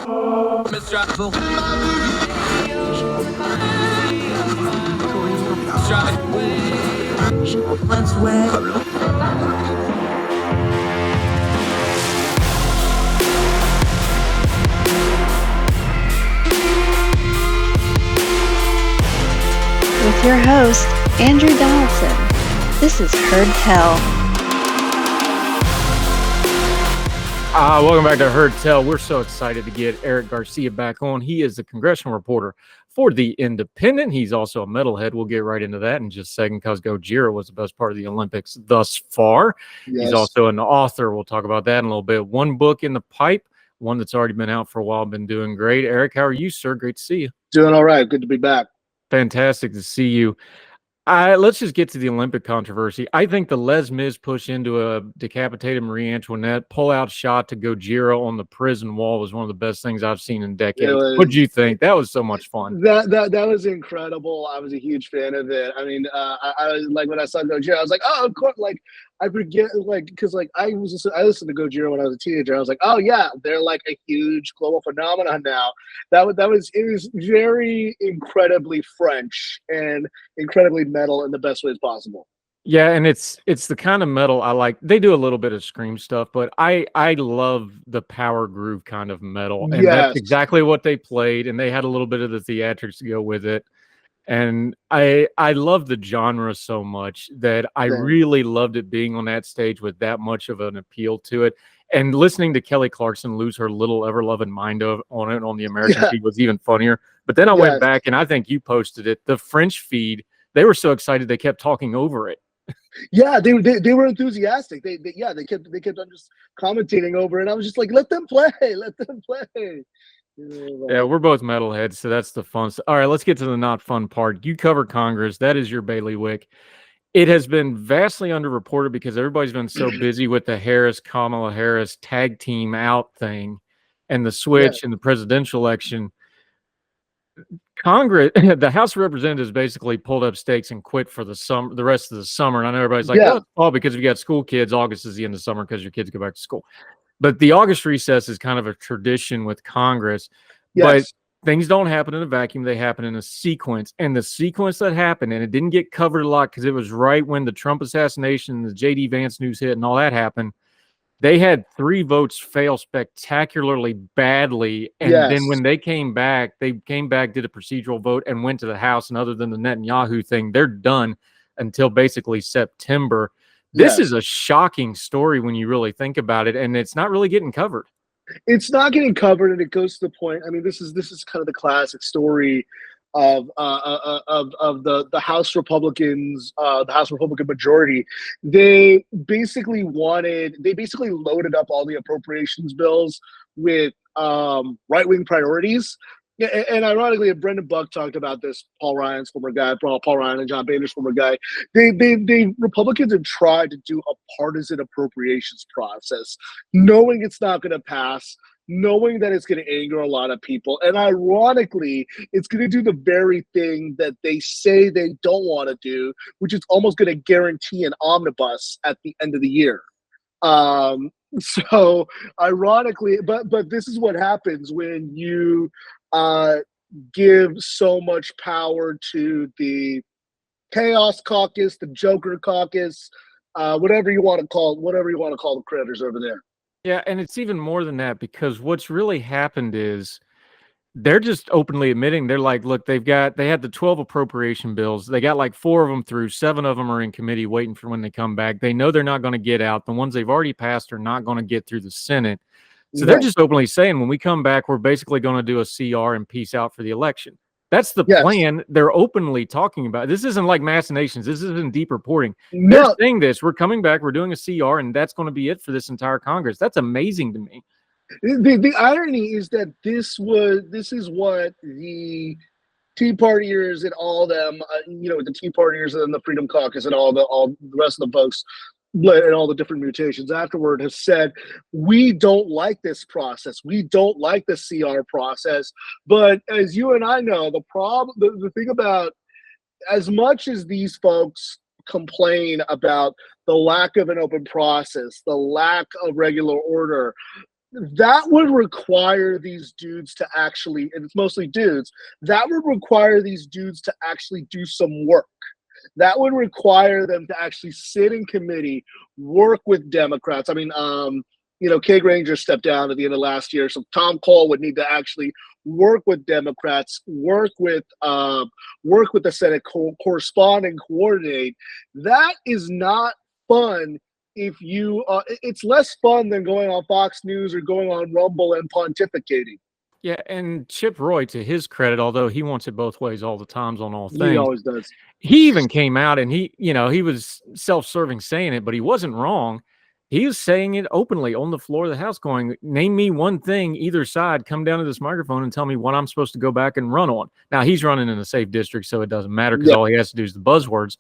With your host, Andrew Donaldson. This is Heard Tell. Welcome back to Heard Tell. We're so excited to get Eric Garcia back on. He is the congressional reporter for The Independent. He's also a metalhead. We'll get right into that in just a second because Gojira was the best part of the Olympics thus far. Yes. He's also an author. We'll talk about that in a little bit. One book in the pipe, one that's already been out for a while, been doing great. Eric, how are you, sir? Great to see you. Doing all right. Good to be back. Fantastic to see you. Let's just get to the Olympic controversy. I think the Les Mis push into a decapitated Marie Antoinette pull-out shot to Gojira on the prison wall was one of the best things I've seen in decades. What did you think? That was so much fun. That was incredible. I was a huge fan of it. I mean, I was like, when I saw Gojira, I was like, oh, of course. Like, I forget, like, because like I listened to Gojira when I was a teenager. I was like, oh yeah, they're like a huge global phenomenon now. It was very incredibly French and incredibly metal in the best ways possible. Yeah, and it's the kind of metal I like. They do a little bit of scream stuff, but I love the power groove kind of metal, and that's exactly what they played. And they had a little bit of the theatrics to go with it. And I love the genre so much that I really loved it being on that stage with that much of an appeal to it. And listening to Kelly Clarkson lose her little ever-loving mind on the American feed was even funnier. But then I went back, and I think you posted it. The French feed, they were so excited they kept talking over it. Yeah, they were enthusiastic. They kept on just commentating over it. I was just like, let them play. Yeah, we're both metalheads, so that's the fun stuff. All right, let's get to the not fun part. You cover Congress. That is your bailiwick. It has been vastly underreported because everybody's been so busy with the Kamala Harris tag team out thing and the switch and the presidential election. Congress, the House of Representatives basically pulled up stakes and quit for the rest of the summer. And I know everybody's like, oh, because if you got school kids, August is the end of summer because your kids go back to school. But the August recess is kind of a tradition with Congress. But things don't happen in a vacuum. They happen in a sequence. And the sequence that happened, and it didn't get covered a lot because it was right when the Trump assassination, the JD Vance news hit and all that happened. They had 3 votes fail spectacularly badly. And then when they came back, did a procedural vote and went to the House. And other than the Netanyahu thing, they're done until basically September. This is a shocking story when you really think about it, and it's not really getting covered. It's not getting covered, and it goes to the point. I mean, this is kind of the classic story of the House Republicans, the House Republican majority. They basically loaded up all the appropriations bills with right-wing priorities. Yeah, and ironically, Brendan Buck talked about this. Paul Ryan's former guy, Paul Ryan and John Boehner's former guy. They Republicans have tried to do a partisan appropriations process, knowing it's not going to pass, knowing that it's going to anger a lot of people, and ironically, it's going to do the very thing that they say they don't want to do, which is almost going to guarantee an omnibus at the end of the year. So ironically, but this is what happens when you give so much power to the Chaos Caucus, the Joker Caucus, whatever you want to call the critters over there. Yeah, and it's even more than that because what's really happened is they're just openly admitting they're like, look, they had the 12 appropriation bills. They got like 4 of them through, 7 of them are in committee waiting for when they come back. They know they're not going to get out. The ones they've already passed are not going to get through the Senate. So they're just openly saying when we come back, we're basically going to do a CR and peace out for the election. That's the plan. They're openly talking about. This isn't like machinations. This isn't deep reporting. They're saying this. We're coming back. We're doing a CR, and that's going to be it for this entire Congress. That's amazing to me. The irony is that this is what the Tea Partiers and all them, the Tea Partiers and the Freedom Caucus and all the rest of the folks and all the different mutations afterward have said, we don't like this process. We don't like the CR process. But as you and I know, the thing about, as much as these folks complain about the lack of an open process, the lack of regular order, that would require these dudes to actually, and it's mostly dudes, that would require these dudes to actually do some work. That would require them to actually sit in committee, work with Democrats. I mean, Kay Granger stepped down at the end of last year, so Tom Cole would need to actually work with Democrats, work with the Senate, correspond and coordinate. That is not fun. If you, it's less fun than going on Fox News or going on Rumble and pontificating. Yeah, and Chip Roy, to his credit, although he wants it both ways all the times on all things, he always does. He even came out and he was self-serving saying it, but he wasn't wrong. He was saying it openly on the floor of the House, going, "Name me one thing, either side, come down to this microphone and tell me what I'm supposed to go back and run on." Now he's running in a safe district, so it doesn't matter because all he has to do is the buzzwords.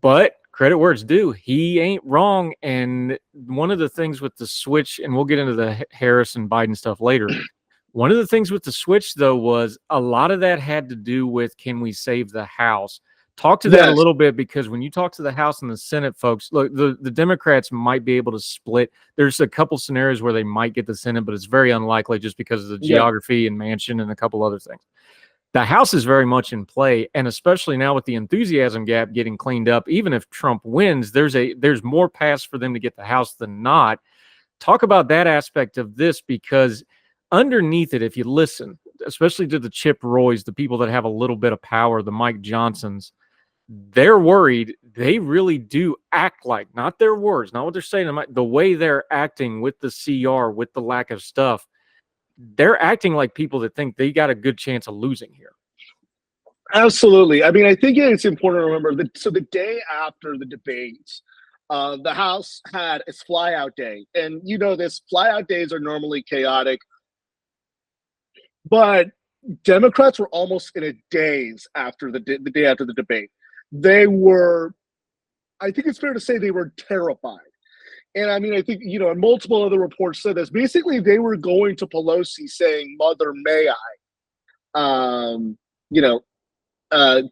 But credit where it's due, he ain't wrong. And one of the things with the switch, and we'll get into the Harris and Biden stuff later. One of the things with the switch, though, was a lot of that had to do with, can we save the House? Talk to that a little bit, because when you talk to the House and the Senate folks, look, the Democrats might be able to split. There's a couple scenarios where they might get the Senate, but it's very unlikely just because of the geography and Manchin and a couple other things. The House is very much in play, and especially now with the enthusiasm gap getting cleaned up, even if Trump wins, there's more paths for them to get the House than not. Talk about that aspect of this, because underneath it, if you listen, especially to the Chip Roys, the people that have a little bit of power, the Mike Johnsons, they're worried. They really do act like, not their words, not what they're saying, the way they're acting with the CR, with the lack of stuff, they're acting like people that think they got a good chance of losing here. Absolutely. I mean, I think it's important to remember that. So the day after the debates, the House had its flyout day. And this flyout days are normally chaotic. But Democrats were almost in a daze after the day after the debate. They were, I think it's fair to say, they were terrified. And I mean, I think, and multiple other reports said this. Basically, they were going to Pelosi saying, "Mother, may I?"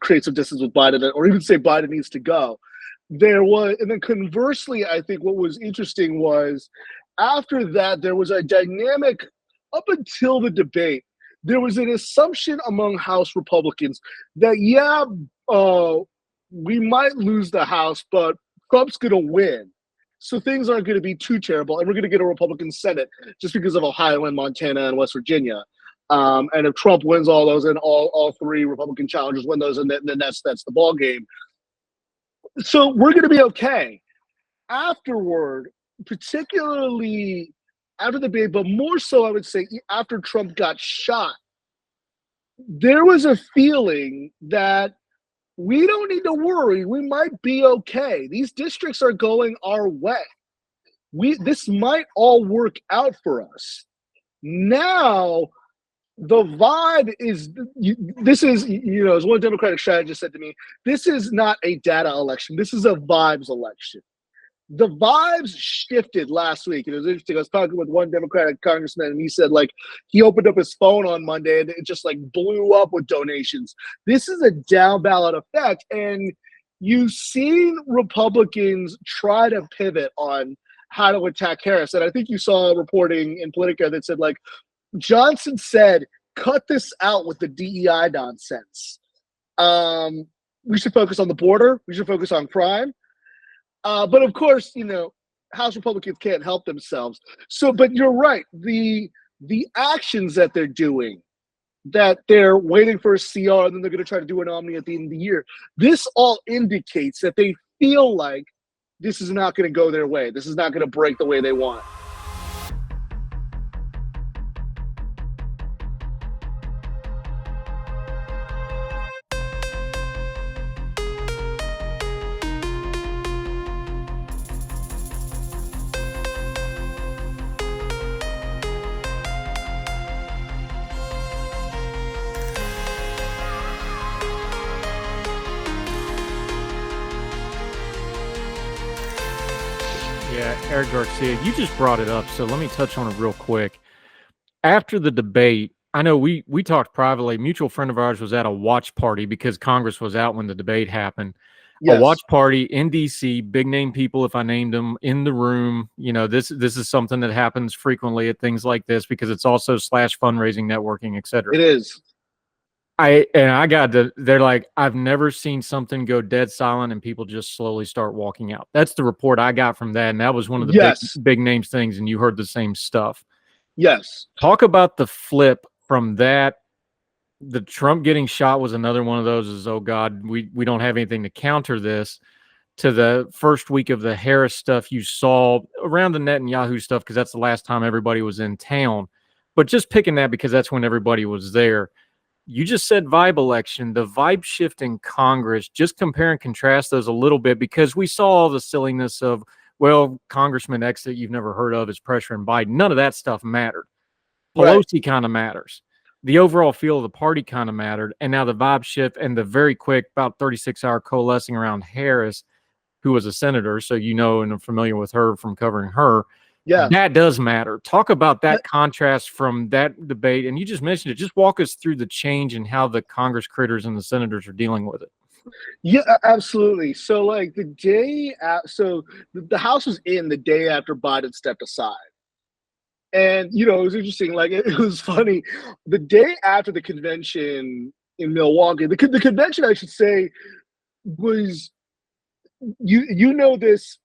Create some distance with Biden, or even say Biden needs to go. And then conversely, I think what was interesting was after that, there was a dynamic up until the debate. There was an assumption among House Republicans that, we might lose the House, but Trump's going to win. So things aren't going to be too terrible. And we're going to get a Republican Senate just because of Ohio and Montana and West Virginia. And if Trump wins all those and all three Republican challengers win those, and then that's the ball game. So we're going to be okay. Afterward, particularly after the debate, but more so, I would say, after Trump got shot, there was a feeling that we don't need to worry. We might be okay. These districts are going our way. This might all work out for us. Now, the vibe is, as one Democratic strategist said to me, this is not a data election. This is a vibes election. The vibes shifted last week. It was interesting. I was talking with one Democratic congressman, and he said, he opened up his phone on Monday, and it just, blew up with donations. This is a down ballot effect, and you've seen Republicans try to pivot on how to attack Harris. And I think you saw reporting in Politico that said, Johnson said, cut this out with the DEI nonsense. We should focus on the border. We should focus on crime. But of course, House Republicans can't help themselves. So, but you're right. The actions that they're doing, that they're waiting for a CR and then they're going to try to do an omni at the end of the year. This all indicates that they feel like this is not going to go their way. This is not going to break the way they want. Yeah, Eric Garcia, you just brought it up, so let me touch on it real quick. After the debate, I know we talked privately. A mutual friend of ours was at a watch party because Congress was out when the debate happened. a watch party in DC, big name people, if I named them, in the room. You know, this is something that happens frequently at things like this because it's also / fundraising, networking, etc. It is. They're like, I've never seen something go dead silent and people just slowly start walking out. That's the report I got from that. And that was one of the big names things. And you heard the same stuff. Yes. Talk about the flip from that. The Trump getting shot was another one of those is, oh God, we don't have anything to counter this, to the first week of the Harris stuff you saw around the Netanyahu stuff, because that's the last time everybody was in town. But just picking that because that's when everybody was there. You just said vibe election, the vibe shift in Congress. Just compare and contrast those a little bit, because we saw all the silliness of, well, Congressman X that you've never heard of is pressuring Biden. None of that stuff mattered. Pelosi kind of matters. The overall feel of the party kind of mattered. And now the vibe shift and the very quick, about 36-hour coalescing around Harris, who was a senator, so you know and are familiar with her from covering her. Yeah, that does matter. Talk about that contrast from that debate. And you just mentioned it. Just walk us through the change and how the Congress critters and the senators are dealing with it. Yeah, absolutely. So like the day, so the House was in the day after Biden stepped aside. And, you know, it was interesting. Like, it was funny. The day after the convention in Milwaukee, the convention, I should say, was, you know, this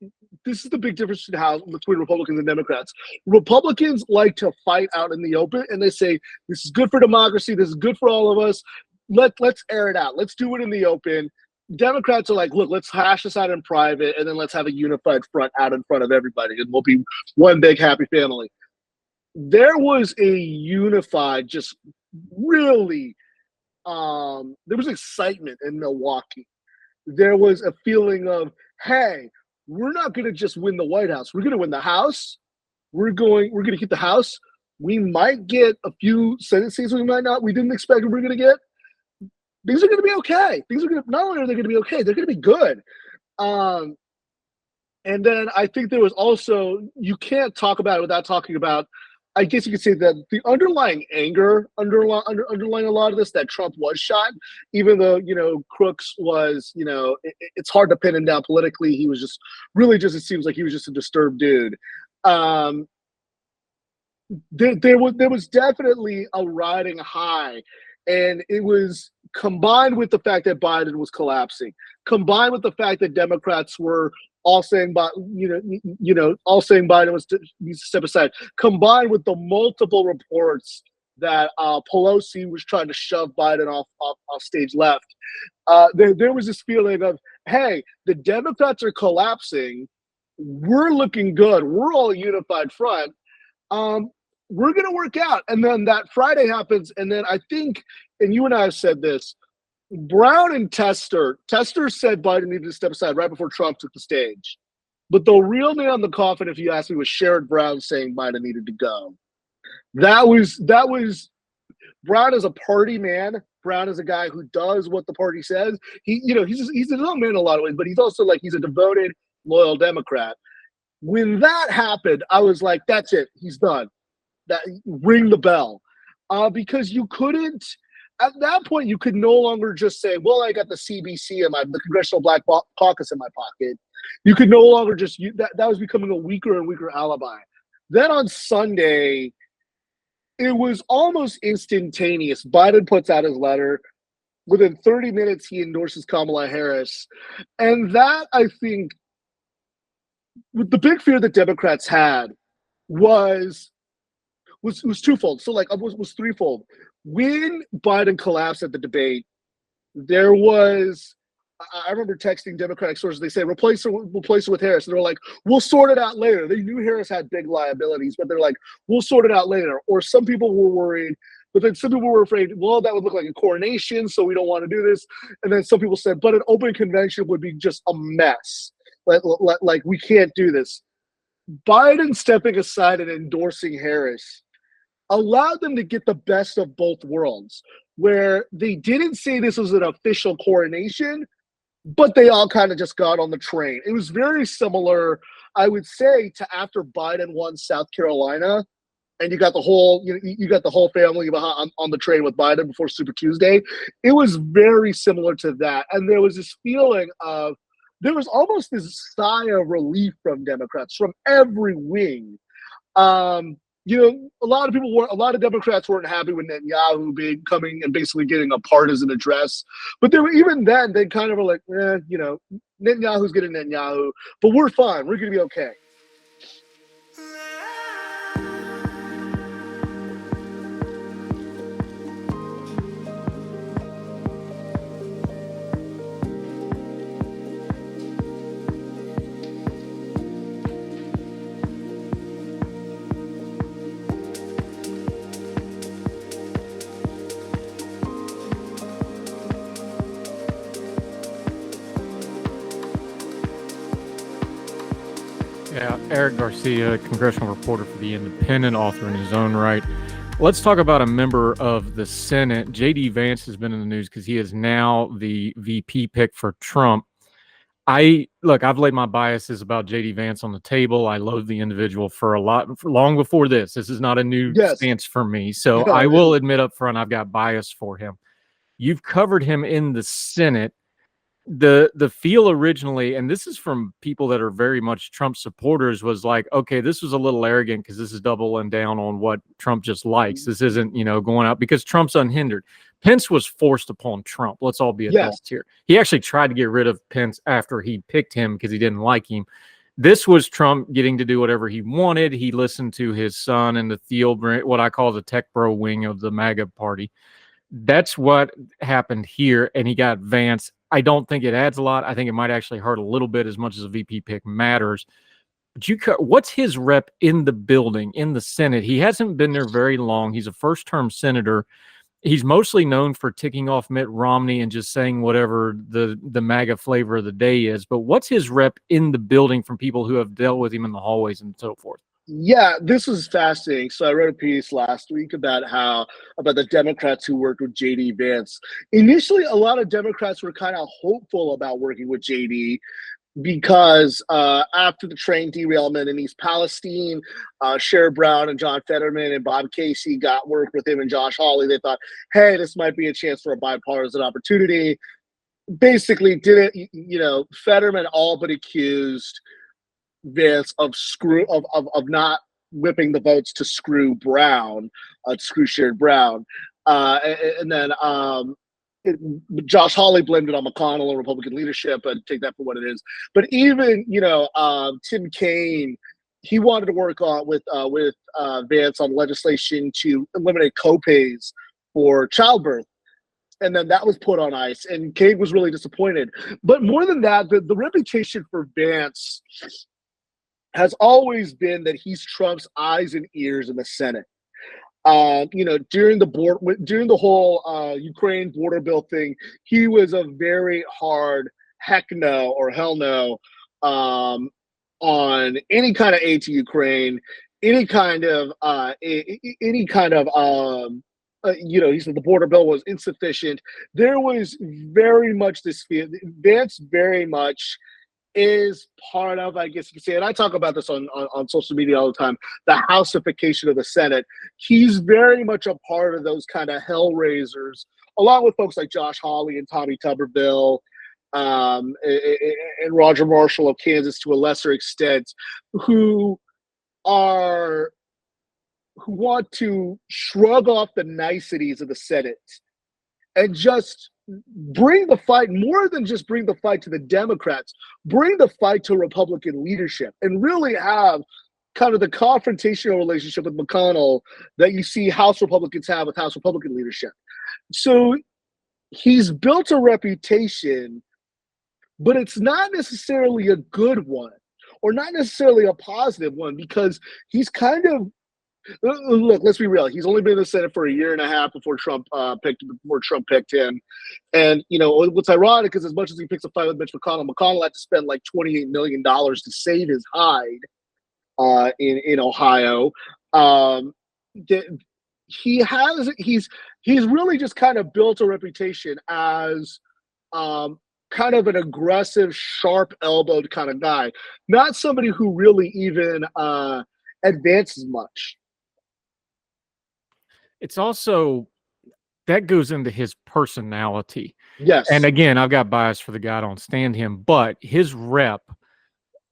is the big difference between Republicans and Democrats. Republicans like to fight out in the open, and they say, this is good for democracy. This is good for all of us. Let's air it out. Let's do it in the open. Democrats are like, look, let's hash this out in private, and then let's have a unified front out in front of everybody, and we'll be one big happy family. There was a unified, just really, there was excitement in Milwaukee. There was a feeling of, hey, we're not going to just win the White House. We're going to win the House. We're going to get the House. We might get a few Senate seats. We might not. We didn't expect we were going to get. Things are going to be okay. Things are going to, not only are they going to be okay, they're going to be good. And then I think there was also, you can't talk about it without talking about, I guess you could say that the underlying anger underlying a lot of this, that Trump was shot, even though, you know, Crooks was, you know, it's hard to pin him down politically. He was just really just, it seems like he was just a disturbed dude. There was definitely a riding high, and it was combined with the fact that Biden was collapsing, combined with the fact that Democrats were all saying, all saying Biden needs to step aside, combined with the multiple reports that Pelosi was trying to shove Biden off stage left. There was this feeling of, hey, the Democrats are collapsing. We're looking good. We're all a unified front. We're going to work out. And then that Friday happens. And then I think, and you and I have said this, Brown and Tester said Biden needed to step aside right before Trump took the stage. But the real nail in the coffin, if you ask me, was Sherrod Brown saying Biden needed to go. That was Brown is a party man. Brown is a guy who does what the party says. He's his own man in a lot of ways, but he's also like, he's a devoted, loyal Democrat. When that happened, I was like, that's it. He's done. Ring the bell. Because you couldn't, at that point, you could no longer just say, well, I got the CBC the Congressional Black Caucus in my pocket. You could no longer just, that was becoming a weaker and weaker alibi. Then on Sunday, it was almost instantaneous. Biden puts out his letter. Within 30 minutes, he endorses Kamala Harris. And that, I think, the big fear that Democrats had was twofold. So like, was threefold. When Biden collapsed at the debate, there was, I remember texting Democratic sources, they say, replace her with Harris. And they were like, we'll sort it out later. They knew Harris had big liabilities, but they're like, we'll sort it out later. Or some people were worried, but then some people were afraid, well, that would look like a coronation, so we don't want to do this. And then some people said, but an open convention would be just a mess. Like we can't do this. Biden stepping aside and endorsing Harris allowed them to get the best of both worlds, where they didn't say this was an official coronation, but they all kind of just got on the train. It was very similar, I would say, to after Biden won South Carolina and you got the whole you got the whole family behind, on the train with Biden before Super Tuesday. It was very similar to that, and there was this feeling of there was almost this sigh of relief from Democrats from every wing. A lot of Democrats weren't happy with Netanyahu coming and basically getting a partisan address, but even then they kind of were like, Netanyahu's getting Netanyahu, but we're fine. We're going to be okay. Yeah, Eric Garcia, congressional reporter for The Independent, author in his own right. Let's talk about a member of the Senate. JD Vance has been in the news because he is now the VP pick for Trump. I've laid my biases about JD Vance on the table. I loathe the individual for long before this. This is not a new stance for me. So I will admit up front, I've got bias for him. You've covered him in the Senate. The feel originally, and this is from people that are very much Trump supporters, was like, okay, this was a little arrogant because this is doubling down on what Trump just likes. This isn't, going out because Trump's unhindered. Pence was forced upon Trump. Let's all be adults here. He actually tried to get rid of Pence after he picked him because he didn't like him. This was Trump getting to do whatever he wanted. He listened to his son and the Thiel, what I call the tech bro wing of the MAGA party. That's what happened here, and he got Vance. I don't think it adds a lot. I think it might actually hurt a little bit as much as a VP pick matters. But what's his rep in the building, in the Senate? He hasn't been there very long. He's a first-term senator. He's mostly known for ticking off Mitt Romney and just saying whatever the MAGA flavor of the day is. But what's his rep in the building from people who have dealt with him in the hallways and so forth? Yeah, this was fascinating. So I wrote a piece last week about the Democrats who worked with JD Vance. Initially, a lot of Democrats were kind of hopeful about working with JD because after the train derailment in East Palestine, Sherrod Brown and John Fetterman and Bob Casey got work with him and Josh Hawley. They thought, hey, this might be a chance for a bipartisan opportunity. Basically, Fetterman all but accused Vance of not whipping the votes to screw Brown, to screw Sherrod Brown, and then Josh Hawley blamed it on McConnell and Republican leadership, and take that for what it is. But even Tim Kaine, he wanted to work on with Vance on legislation to eliminate copays for childbirth. And then that was put on ice, and Kaine was really disappointed. But more than that, the reputation for Vance has always been that he's Trump's eyes and ears in the Senate. During the whole Ukraine border bill thing, he was a very hard heck no or hell no on any kind of aid to Ukraine, he said the border bill was insufficient. There was very much this fear. Vance very much is part of, I guess you could say, and I talk about this on social media all the time, the houseification of the Senate. He's very much a part of those kind of hellraisers, along with folks like Josh Hawley and Tommy Tuberville, and Roger Marshall of Kansas to a lesser extent, who want to shrug off the niceties of the Senate and just bring the fight, more than just bring the fight to the Democrats, bring the fight to Republican leadership and really have kind of the confrontational relationship with McConnell that you see House Republicans have with House Republican leadership. So he's built a reputation, but it's not necessarily a good one or not necessarily a positive one, because he's kind of, look, let's be real. He's only been in the Senate for a year and a half before Trump picked him. And what's ironic is, as much as he picks a fight with Mitch McConnell, McConnell had to spend like $28 million to save his hide in Ohio. He's really just kind of built a reputation as kind of an aggressive, sharp-elbowed kind of guy, not somebody who really even advances much. it's also that goes into his personality. Yes. And again, I've got bias for the guy. I don't stand him, but his rep,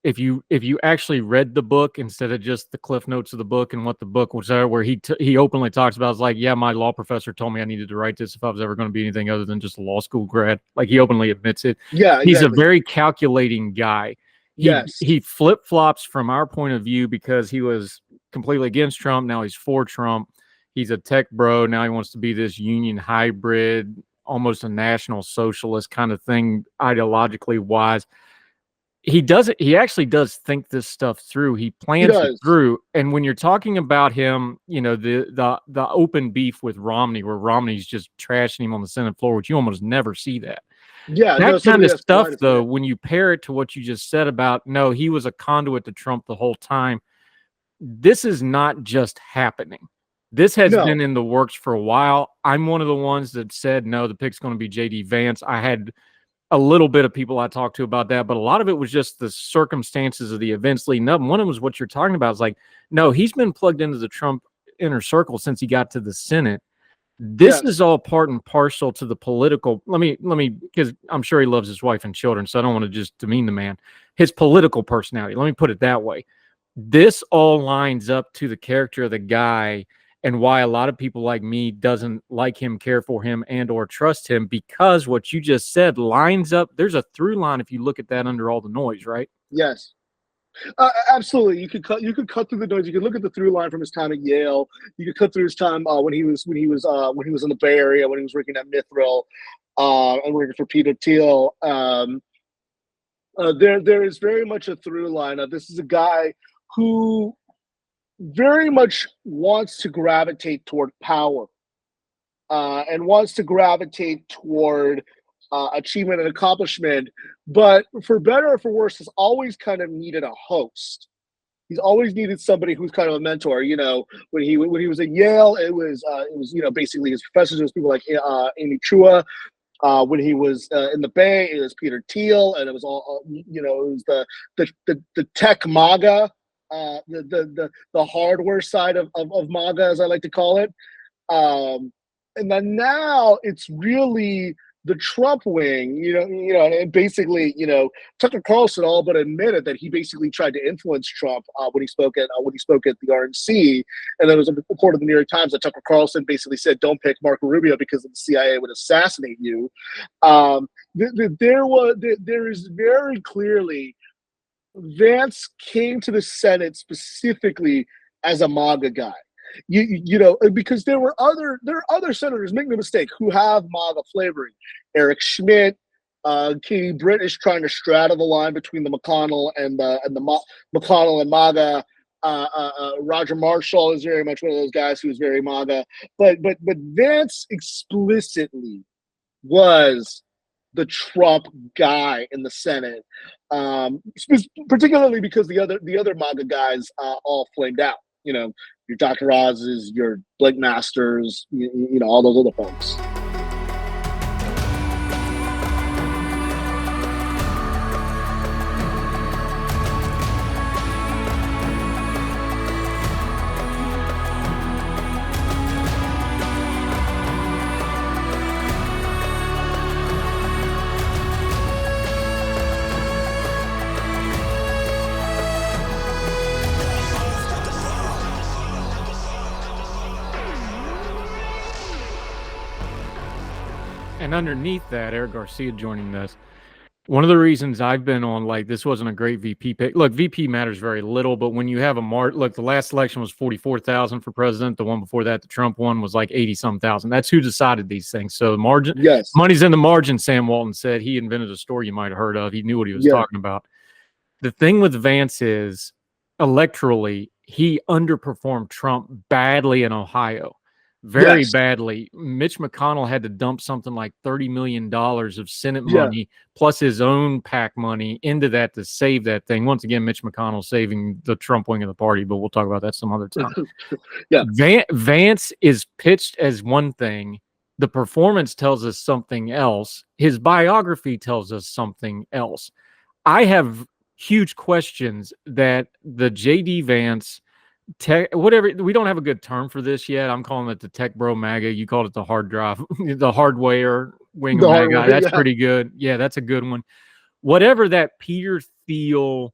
if you actually read the book instead of just the cliff notes of the book and what the book was there, where he openly talks about, is like, yeah, my law professor told me I needed to write this if I was ever going to be anything other than just a law school grad. Like, he openly admits it. Yeah, He's a very calculating guy. He flip-flops from our point of view because he was completely against Trump. Now he's for Trump. He's a tech bro. Now he wants to be this union hybrid, almost a national socialist kind of thing, ideologically wise. He actually does think this stuff through. He plans it through. And when you're talking about him, the open beef with Romney, where Romney's just trashing him on the Senate floor, which you almost never see that. Yeah, that kind of stuff, though, when you pair it to what you just said about, no, he was a conduit to Trump the whole time. This is not just happening. This has been in the works for a while. I'm one of the ones that said, no, the pick's going to be JD Vance. I had a little bit of people I talked to about that, but a lot of it was just the circumstances of the events leading up. And one of them was what you're talking about. Is like, no, he's been plugged into the Trump inner circle since he got to the Senate. This is all part and parcel to the political. Let me, because I'm sure he loves his wife and children, so I don't want to just demean the man. His political personality. Let me put it that way. This all lines up to the character of the guy, and why a lot of people like me doesn't like him, care for him, and or trust him, because what you just said lines up. There's a through line if you look at that under all the noise, right? Yes. Absolutely. You could cut through the noise. You could look at the through line from his time at Yale. You could cut through his time when he was in the Bay Area, when he was working at Mithril, and working for Peter Thiel. There is very much a through line of, this is a guy who very much wants to gravitate toward power, and wants to gravitate toward achievement and accomplishment, but for better or for worse, has always kind of needed a host. He's always needed somebody who's kind of a mentor. When he was at Yale, it was basically his professors. It was people like Amy Chua. When he was in the Bay, it was Peter Thiel, and it was all it was the tech MAGA. The hardware side of MAGA, as I like to call it, and then now it's really the Trump wing, and basically, Tucker Carlson all but admitted that he basically tried to influence Trump when he spoke at the RNC, and there was a report in the New York Times that Tucker Carlson basically said, "Don't pick Marco Rubio because the CIA would assassinate you." There is very clearly, Vance came to the Senate specifically as a MAGA guy. Because there are other senators, make no mistake, who have MAGA flavoring. Eric Schmidt, Katie Britt is trying to straddle the line between the McConnell and the McConnell and MAGA. Roger Marshall is very much one of those guys who's very MAGA. But Vance explicitly was the Trump guy in the Senate, particularly because the other MAGA guys all flamed out. Your Dr. Oz's, your Blake Masters, all those other folks. And underneath that, Eric Garcia joining this. One of the reasons I've been on, like, this wasn't a great VP pick. Look, VP matters very little, but when you have look, the last election was 44,000 for president. The one before that, the Trump one, was like 80-some thousand. That's who decided these things. So money's in the margin, Sam Walton said. He invented a story you might have heard of. He knew what he was talking about. The thing with Vance is, electorally, he underperformed Trump badly in Ohio. Very badly. Mitch McConnell had to dump something like $30 million of Senate money plus his own PAC money into that to save that thing. Once again, Mitch McConnell saving the Trump wing of the party, but we'll talk about that some other time. Vance is pitched as one thing. The performance tells us something else. His biography tells us something else. I have huge questions that the JD Vance tech, whatever. We don't have a good term for this yet. I'm calling it the tech bro MAGA. You called it the hard drive, the hardware wing of MAGA. That's pretty good. Yeah, that's a good one. Whatever that Peter Thiel,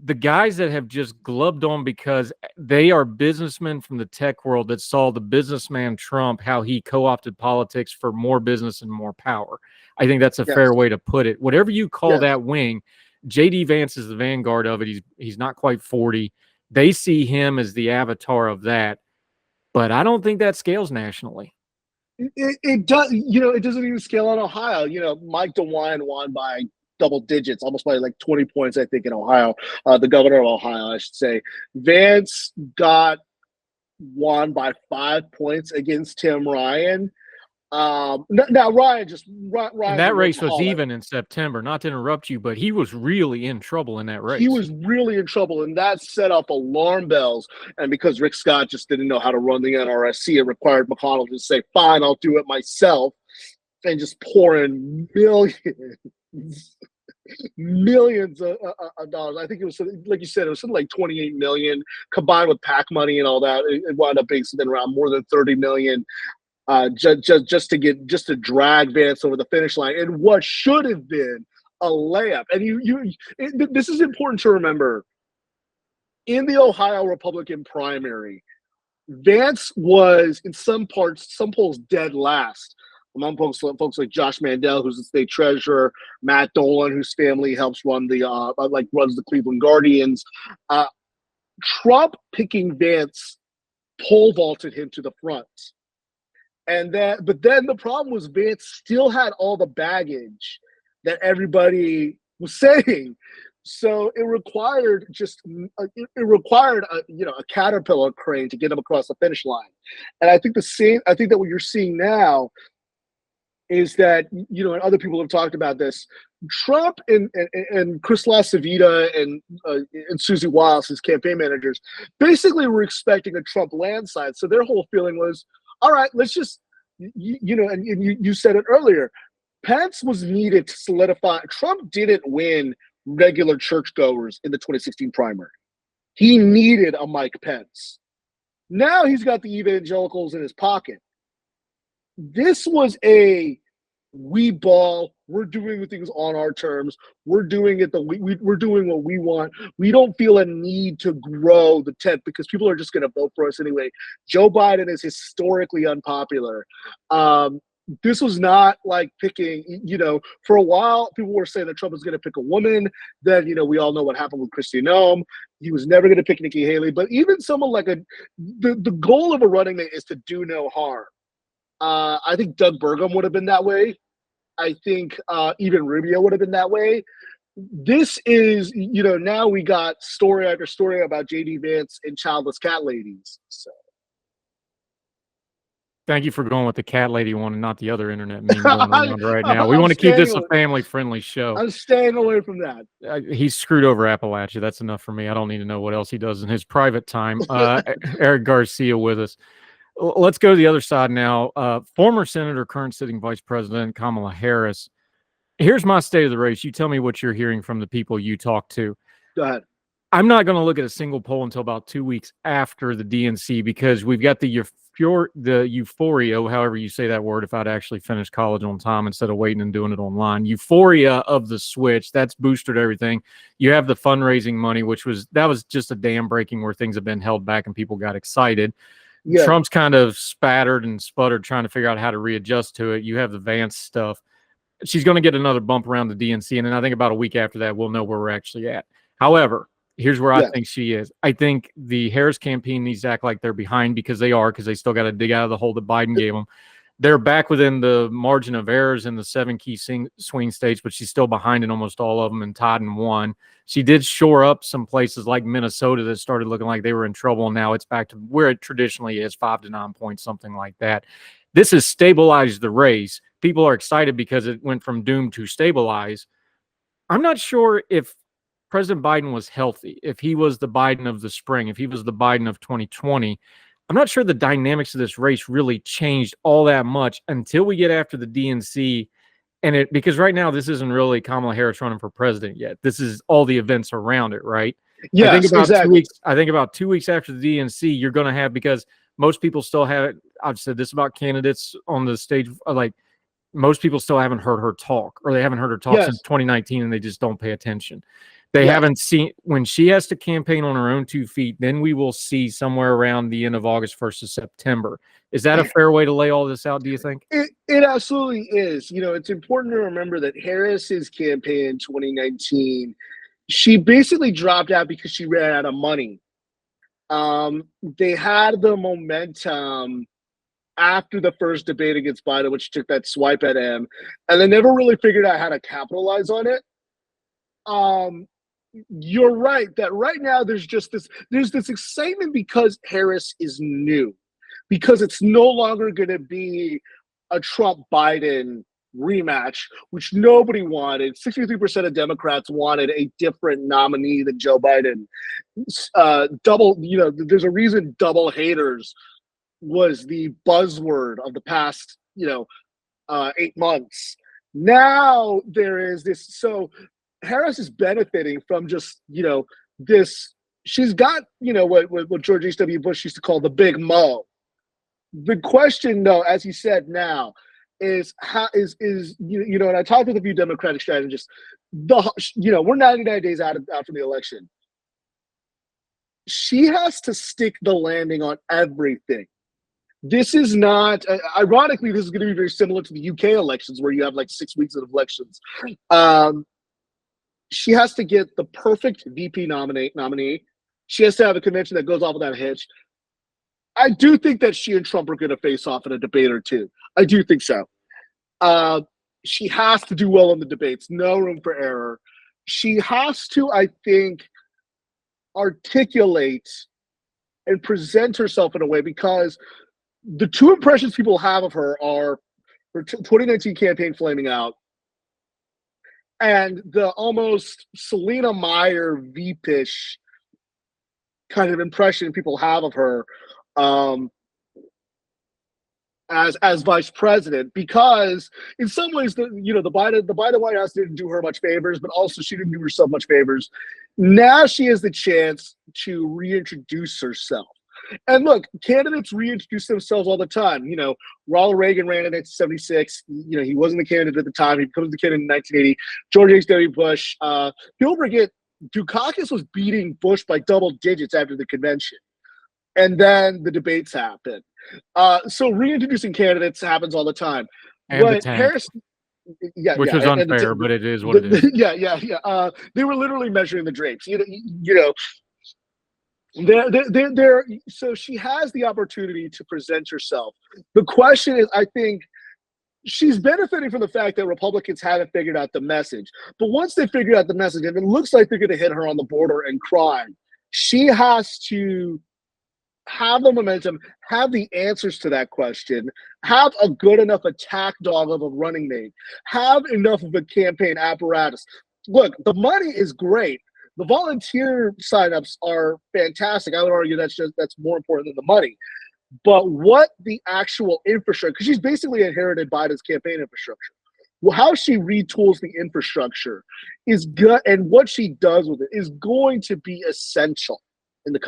the guys that have just glubbed on because they are businessmen from the tech world that saw the businessman Trump, how he co-opted politics for more business and more power. I think that's a fair way to put it. Whatever you call that wing, JD Vance is the vanguard of it. He's not quite 40. They see him as the avatar of that, but I don't think that scales nationally. It does, it doesn't even scale on Ohio. Mike DeWine won by double digits, almost by like 20 points, I think, in Ohio. The governor of Ohio, I should say. Vance won by 5 points against Tim Ryan. Now Ryan and that race was even in September. Not to interrupt you, but he was really in trouble in that race. He was really in trouble, and that set up alarm bells. And because Rick Scott just didn't know how to run the NRSC, it required McConnell to say, "Fine, I'll do it myself," and just pour in millions of dollars. I think it was, like you said, it was something like 28 million combined with PAC money and all that. It wound up being something around more than 30 million. Just to drag Vance over the finish line in what should have been a layup. And this is important to remember. In the Ohio Republican primary, Vance was in some polls dead last among folks like Josh Mandel, who's the state treasurer, Matt Dolan, whose family helps runs the Cleveland Guardians. Trump picking Vance pole vaulted him to the front. But then the problem was Vance still had all the baggage that everybody was saying, so it required a caterpillar crane to get him across the finish line. And I think that what you're seeing now is that, and other people have talked about this. Trump and Chris LaCivita and Susie Wiles, his campaign managers, basically were expecting a Trump landslide. So their whole feeling was, all right, let's just, and you said it earlier, Pence was needed to solidify. Trump didn't win regular churchgoers in the 2016 primary. He needed a Mike Pence. Now he's got the evangelicals in his pocket. This was we ball. We're doing things on our terms. We're doing it. We're doing what we want. We don't feel a need to grow the tent because people are just going to vote for us anyway. Joe Biden is historically unpopular. This was not like picking, for a while, people were saying that Trump was going to pick a woman. Then, we all know what happened with Kristi Noem. He was never going to pick Nikki Haley. But even someone like the goal of a running mate is to do no harm. I think Doug Burgum would have been that way. I think even Rubio would have been that way. This is, now we got story after story about JD Vance and childless cat ladies. So. Thank you for going with the cat lady one and not the other internet meme going around right now. We want to keep this a family-friendly show. I'm staying away from that. He's screwed over Appalachia. That's enough for me. I don't need to know what else he does in his private time. Eric Garcia with us. Let's go to the other side now. Former Senator, current sitting Vice President Kamala Harris. Here's my state of the race. You tell me what you're hearing from the people you talk to. Go ahead. I'm not going to look at a single poll until about 2 weeks after the DNC because we've got the euphoria, however you say that word, if I'd actually finished college on time instead of waiting and doing it online. Euphoria of the switch, that's boosted everything. You have the fundraising money, that was just a dam breaking where things have been held back and people got excited. Yeah. Trump's kind of spattered and sputtered trying to figure out how to readjust to it. You have the Vance stuff. She's going to get another bump around the DNC, and then I think about a week after that, we'll know where we're actually at. However, here's where I think she is. I think the Harris campaign needs to act like they're behind because they still got to dig out of the hole that Biden gave them. They're back within the margin of errors in the 7 key swing states, but she's still behind in almost all of them and tied in 1. She did shore up some places like Minnesota that started looking like they were in trouble. And now it's back to where it traditionally is, 5 to 9 points, something like that. This has stabilized the race. People are excited because it went from doom to stabilize. I'm not sure if President Biden was healthy, if he was the Biden of the spring, if he was the Biden of 2020. I'm not sure the dynamics of this race really changed all that much until we get after the DNC. Because right now, this isn't really Kamala Harris running for president yet. This is all the events around it, right? Yes, I think about exactly. 2 weeks. I think about 2 weeks after the DNC, you're going to have, because most people still have. I've said this about candidates on the stage, like most people still haven't heard her talk, or they haven't heard her talk since Yes, 2019, and they just don't pay attention. They yes. haven't seen when she has to campaign on her own 2 feet. Then we will see somewhere around the end of August, 1st of September. Is that a fair way to lay all this out? Do you think? It absolutely is. You know, it's important to remember that Harris's campaign in 2019, she basically dropped out because she ran out of money. They had the momentum after the first debate against Biden, which took that swipe at him, and they never really figured out how to capitalize on it. You're right that right now there's this excitement because Harris is new, because it's no longer going to be a Trump Biden rematch, which nobody wanted. 63% of Democrats wanted a different nominee than Joe Biden. There's a reason double haters was the buzzword of the past, 8 months. Now there is this. So Harris is benefiting from just, this. She's got, what George H.W. Bush used to call the big mo. The question, though, as he said now, is how is and I talked with a few Democratic strategists. We're 99 days out from the election. She has to stick the landing on everything. This is not, ironically, this is going to be very similar to the UK elections, where you have like 6 weeks of elections. She has to get the perfect VP nominee. She has to have a convention that goes off without a hitch. I do think that she and Trump are going to face off in a debate or two. I do think so. She has to do well in the debates. No room for error. She has to, I think, articulate and present herself in a way, because the two impressions people have of her are her 2019 campaign flaming out, and the almost Selena Meyer Veepish kind of impression people have of her as vice president, because in some ways the Biden White House didn't do her much favors, but also she didn't do herself much favors. Now she has the chance to reintroduce herself. And look, candidates reintroduce themselves all the time. Ronald Reagan ran in 1976. He wasn't the candidate at the time. He becomes the candidate in 1980. George H.W. Bush. Don't forget, Dukakis was beating Bush by double digits after the convention. And then the debates happen. So reintroducing candidates happens all the time. And but the tank, Harris, which is unfair, but it is what it is. Yeah. They were literally measuring the drapes. So she has the opportunity to present herself. The question is, I think she's benefiting from the fact that Republicans haven't figured out the message. But once they figure out the message, and it looks like they're going to hit her on the border and crime, she has to have the momentum, have the answers to that question, have a good enough attack dog of a running mate, have enough of a campaign apparatus. Look, the money is great. The volunteer signups are fantastic. I would argue that's more important than the money. But what the actual infrastructure, because she's basically inherited Biden's campaign infrastructure. Well, how she retools the infrastructure is good, and what she does with it is going to be essential in the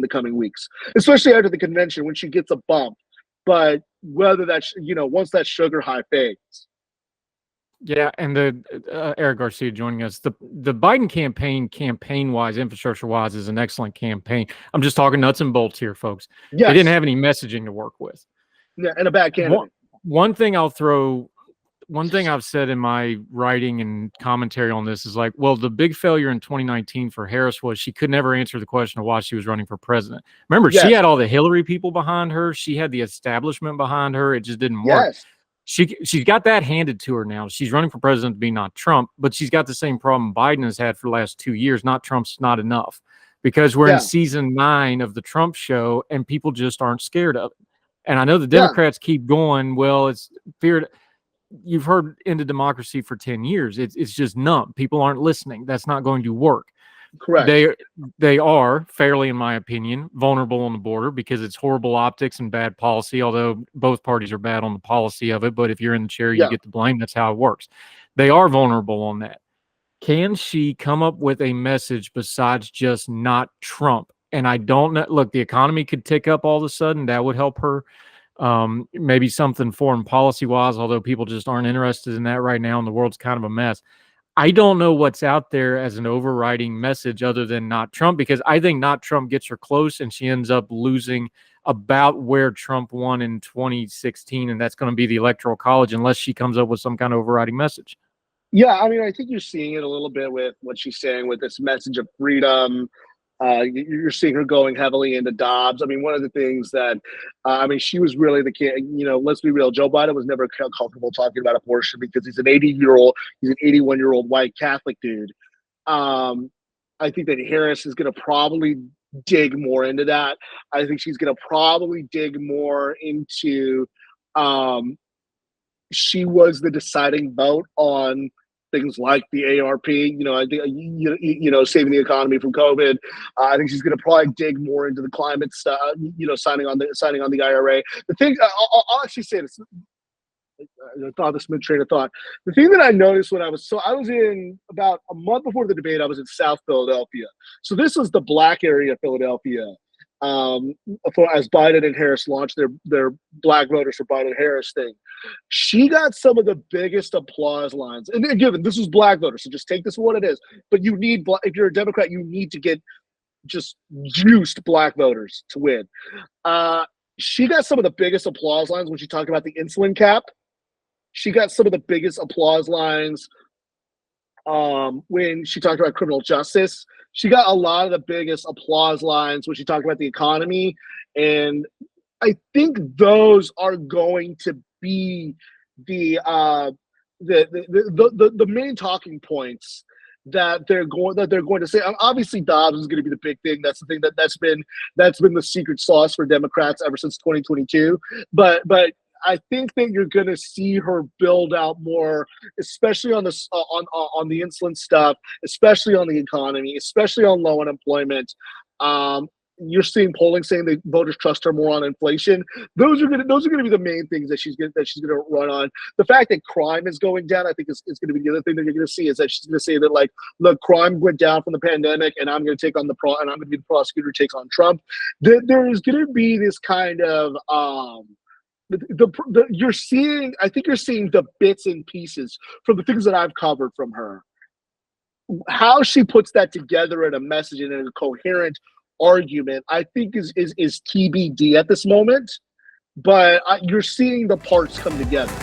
coming weeks, especially after the convention when she gets a bump. But whether that's once that sugar high fades. Yeah, and the Eric Garcia joining us. The Biden campaign wise, infrastructure wise, is an excellent campaign. I'm just talking nuts and bolts here, folks. Yes. They didn't have any messaging to work with. Yeah, and a bad candidate. One thing I've said in my writing and commentary on this is like, well, the big failure in 2019 for Harris was she could never answer the question of why she was running for president. Remember, Yes. She had all the Hillary people behind her. She had the establishment behind her. It just didn't work. Yes. She's got that handed to her now. She's running for president to be not Trump, but she's got the same problem Biden has had for the last 2 years. Not Trump's not enough, because we're in season 9 of the Trump show and people just aren't scared of it. And I know the Democrats keep going, well, it's feared. You've heard end of democracy for 10 years. It's just numb. People aren't listening. That's not going to work. Correct. They are fairly, in my opinion, vulnerable on the border because it's horrible optics and bad policy, although both parties are bad on the policy of it. But if you're in the chair, you get the blame. That's how it works. They are vulnerable on that. Can she come up with a message besides just not Trump? And I don't know. Look, the economy could tick up all of a sudden. That would help her. Maybe something foreign policy wise, although people just aren't interested in that right now, and the world's kind of a mess. I don't know what's out there as an overriding message other than not Trump, because I think not Trump gets her close and she ends up losing about where Trump won in 2016, and that's going to be the Electoral College unless she comes up with some kind of overriding message. Yeah, I mean, I think you're seeing it a little bit with what she's saying with this message of freedom. You're seeing her going heavily into Dobbs. I mean, one of the things that, I mean, she was really the kid. Let's be real. Joe Biden was never comfortable talking about abortion because he's an 81-year-old white Catholic dude. I think that Harris is going to probably dig more into that. I think she's going to probably dig more into. She was the deciding vote on things like the ARP, I think, saving the economy from COVID. I think she's going to probably dig more into the climate stuff, signing on the IRA. The thing, I'll actually say this. I thought this mid-train of thought. The thing that I noticed when I was in about a month before the debate, I was in South Philadelphia. So this was the black area of Philadelphia. As Biden and Harris launched their black voters for Biden-Harris thing, she got some of the biggest applause lines. And given this was black voters, so just take this for what it is. But you need, if you're a Democrat, you need to get just juiced black voters to win. She got some of the biggest applause lines when she talked about the insulin cap. She got some of the biggest applause lines when she talked about criminal justice. She got a lot of the biggest applause lines when she talked about the economy. And I think those are going to be the main talking points that they're going to say. Obviously, Dobbs is going to be the big thing. That's the thing that's been the secret sauce for Democrats ever since 2022. But I think that you're going to see her build out more, especially on the on the insulin stuff, especially on the economy, especially on low unemployment. You're seeing polling saying that voters trust her more on inflation. Those are going to be the main things that she's going to run on. The fact that crime is going down, I think, is going to be the other thing that you're going to see, is that she's going to say that, like, look, crime went down from the pandemic, and I'm going to take on and I'm going to be the prosecutor who takes on Trump. There is going to be this kind of you're seeing the bits and pieces from the things that I've covered from her. How she puts that together in a message and in a coherent argument, I think is TBD at this moment. But you're seeing the parts come together.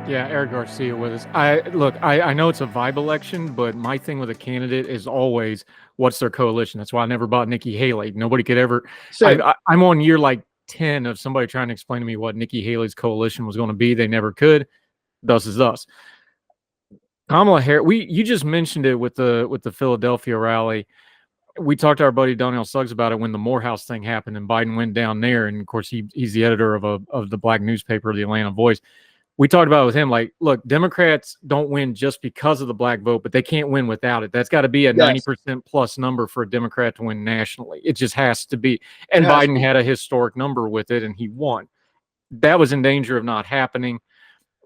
Yeah, Eric Garcia with us. I know it's a vibe election, but my thing with a candidate is always what's their coalition. That's why I never bought Nikki Haley. Nobody could ever. I'm on year like 10 of somebody trying to explain to me what Nikki Haley's coalition was going to be. They never could. Thus is us. Kamala Harris. You just mentioned it with the Philadelphia rally. We talked to our buddy Donnell Suggs about it when the Morehouse thing happened and Biden went down there. And of course, he's the editor of the black newspaper, the Atlanta Voice. We talked about it with him, like, look, Democrats don't win just because of the black vote, but they can't win without it. That's got to be a 90% plus number for a Democrat to win nationally. It just has to be. And Biden had a historic number with it, and he won. That was in danger of not happening.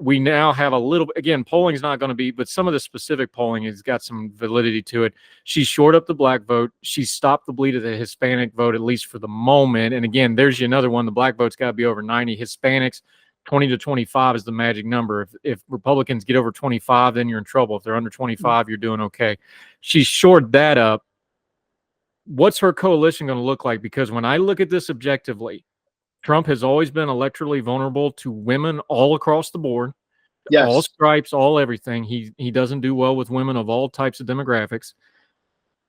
We now have a little, again, polling is not going to be, but some of the specific polling has got some validity to it. She shored up the black vote. She stopped the bleed of the Hispanic vote, at least for the moment. And again, there's another one. The black vote's got to be over 90. Hispanics, 20 to 25 is the magic number. If Republicans get over 25, then you're in trouble. If they're under 25, you're doing okay. She shored that up. What's her coalition going to look like? Because when I look at this objectively, Trump has always been electorally vulnerable to women all across the board, all stripes, all everything. He doesn't do well with women of all types of demographics.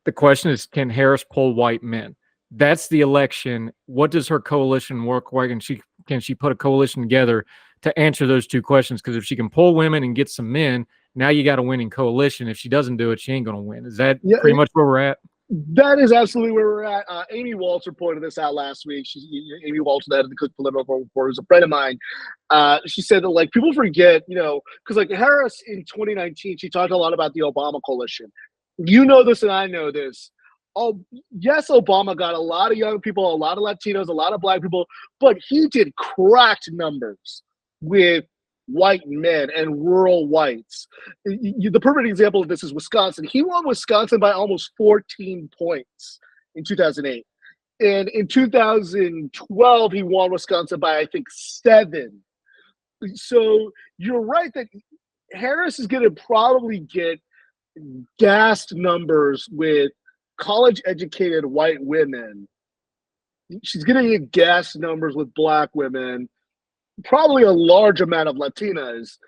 The question is, can Harris pull white men? That's the election. What does her coalition work like? And can she put a coalition together to answer those two questions. Because if she can pull women and get some men, now you got a winning coalition. If she doesn't do it, she ain't going to win. Is that pretty much where we're at? That is absolutely where we're at. Amy Walter pointed this out last week. Amy Walter, the head of the Cook Political Report, who's a friend of mine. She said that, like, people forget, because like Harris in 2019, she talked a lot about the Obama coalition. You know this and I know this. Oh, yes, Obama got a lot of young people, a lot of Latinos, a lot of Black people, but he did cracked numbers with white men and rural whites. The perfect example of this is Wisconsin. He won Wisconsin by almost 14 points in 2008. And in 2012, he won Wisconsin by, I think, 7. So you're right that Harris is going to probably get gassed numbers with college-educated white women. She's going to get gassed numbers with Black women, probably a large amount of Latinas.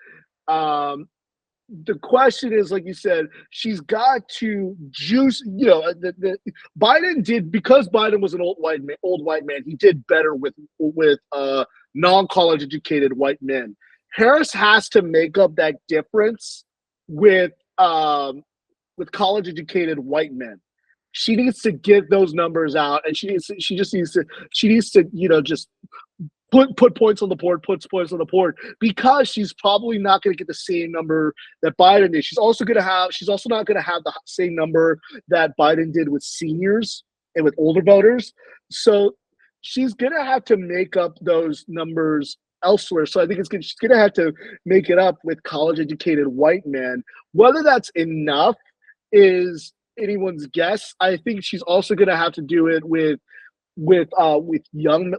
The question is, like you said, she's got to juice. Biden did, because Biden was an old white man. He did better with non-college educated white men. Harris has to make up that difference with college educated white men. She needs to get those numbers out, and she just needs to just put points on the board, puts points on the board, because she's probably not going to get the same number that Biden did. She's also not going to have the same number that Biden did with seniors and with older voters. So she's going to have to make up those numbers elsewhere. So I think she's going to have to make it up with college-educated white men. Whether that's enough is anyone's guess. I think she's also going to have to do it with young